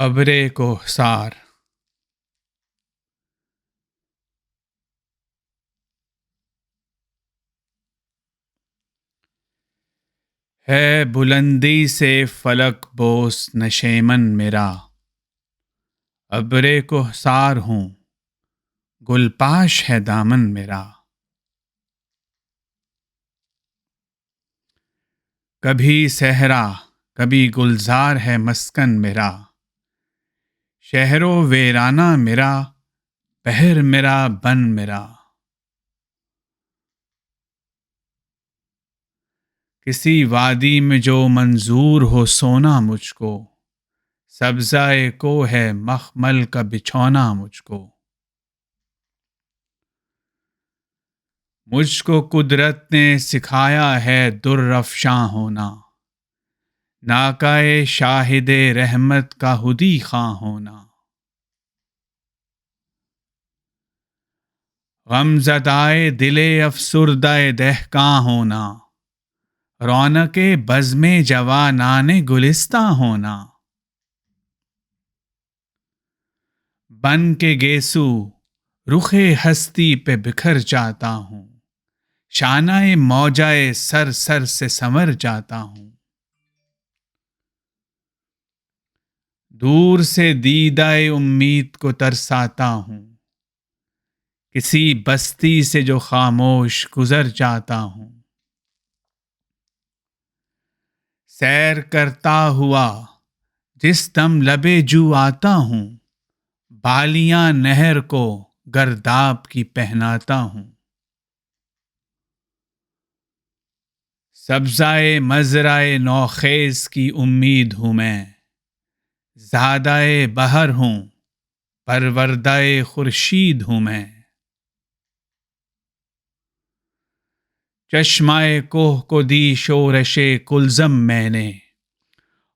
ابر کوہسار۔ ہے بلندی سے فلک بوس نشیمن میرا، ابر کوہسار ہوں گل پاش ہے دامن میرا۔ کبھی صحرا کبھی گلزار ہے مسکن میرا، شہر و ویرانہ میرا، بحر میرا، بن میرا۔ کسی وادی میں جو منظور ہو سونا مجھ کو، سبزہ کو ہے مخمل کا بچھونا مجھ کو۔ مجھ کو قدرت نے سکھایا ہے در افشاں ہونا، ناکہ شاہد رحمت کا خودی خواں ہونا۔ غم زدہ دل افسردہ دہقاں ہونا، رونق بزم جوانان گلستاں ہونا۔ بن کے گیسو رخ ہستی پہ بکھر جاتا ہوں، شانہ موجہ سر سر سے سنور جاتا ہوں۔ دور سے دیدہ امید کو ترساتا ہوں، کسی بستی سے جو خاموش گزر جاتا ہوں۔ سیر کرتا ہوا جس دم لبِ جو آتا ہوں، بالیاں نہر کو گرداب کی پہناتا ہوں۔ سبزہ مزرعِ نوخیز کی امید ہوں میں، زادہ بہر ہوں پروردہ خورشید ہوں میں۔ چشمہ کوہ کو دی شورش کلزم میں نے،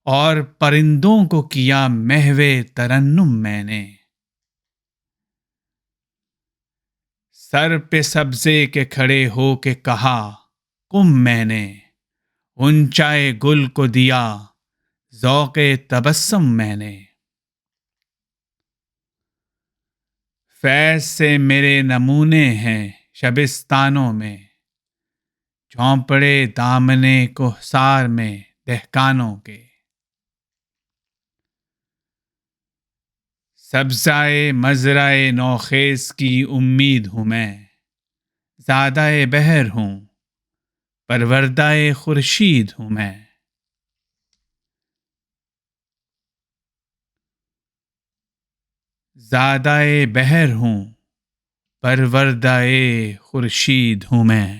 اور پرندوں کو کیا محو ترنم میں نے۔ سر پہ سبزے کے کھڑے ہو کے کہا قم میں نے، غنچۂ گل کو دیا ذوق تبسم میں نے۔ فیض سے میرے نمونے ہیں شبستانوں میں، جھونپڑے دامنِ کوہسار میں دہقانوں کے۔ سبزہ مزرعِ نوخیز کی امید ہوں میں، زادہ بحر ہوں پروردہ خورشید ہوں میں۔ زادہ بحر ہوں پروردہ خورشید ہوں میں۔